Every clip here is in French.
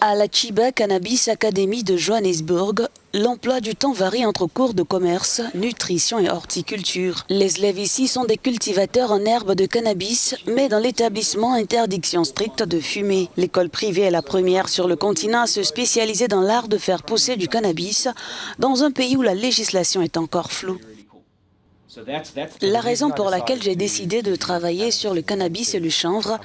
À la Chiba Cannabis Academy de Johannesburg, l'emploi du temps varie entre cours de commerce, nutrition et horticulture. Les élèves ici sont des cultivateurs en herbe de cannabis, mais dans l'établissement, interdiction stricte de fumer. L'école privée est la première sur le continent à se spécialiser dans l'art de faire pousser du cannabis dans un pays où la législation est encore floue. La raison pour laquelle j'ai décidé de travailler sur le cannabis et le chanvre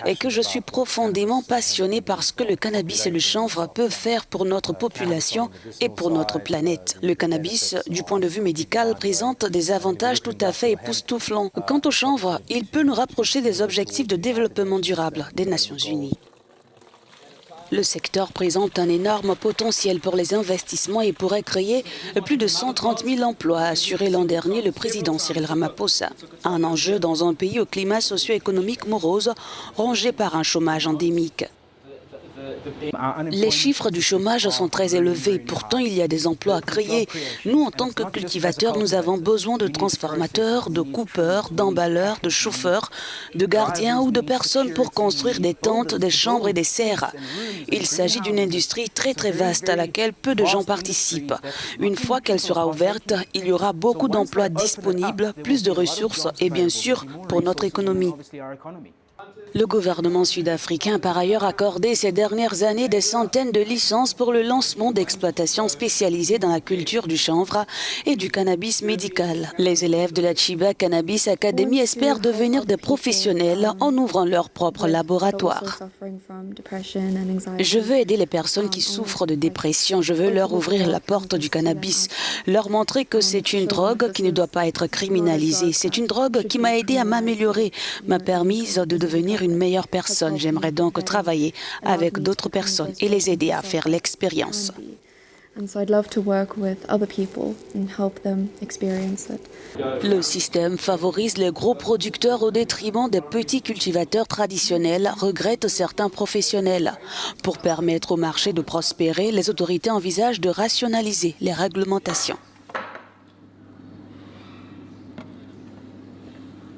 est que je suis profondément passionné par ce que le cannabis et le chanvre peuvent faire pour notre population et pour notre planète. Le cannabis, du point de vue médical, présente des avantages tout à fait époustouflants. Quant au chanvre, il peut nous rapprocher des objectifs de développement durable des Nations Unies. Le secteur présente un énorme potentiel pour les investissements et pourrait créer plus de 130 000 emplois, a assuré l'an dernier le président Cyril Ramaphosa. Un enjeu dans un pays au climat socio-économique morose, rongé par un chômage endémique. Les chiffres du chômage sont très élevés, pourtant il y a des emplois à créer. Nous, en tant que cultivateurs, nous avons besoin de transformateurs, de coupeurs, d'emballeurs, de chauffeurs, de gardiens ou de personnes pour construire des tentes, des chambres et des serres. Il s'agit d'une industrie très vaste à laquelle peu de gens participent. Une fois qu'elle sera ouverte, il y aura beaucoup d'emplois disponibles, plus de ressources et bien sûr pour notre économie. Le gouvernement sud-africain a par ailleurs accordé ces dernières années des centaines de licences pour le lancement d'exploitations spécialisées dans la culture du chanvre et du cannabis médical. Les élèves de la Chiba Cannabis Academy espèrent devenir des professionnels en ouvrant leur propre laboratoire. Je veux aider les personnes qui souffrent de dépression. Je veux leur ouvrir la porte du cannabis, leur montrer que c'est une drogue qui ne doit pas être criminalisée. C'est une drogue qui m'a aidé à m'améliorer, m'a permis de devenir une meilleure personne. J'aimerais donc travailler avec d'autres personnes et les aider à faire l'expérience. Le système favorise les gros producteurs au détriment des petits cultivateurs traditionnels, regrettent certains professionnels. Pour permettre au marché de prospérer, les autorités envisagent de rationaliser les réglementations.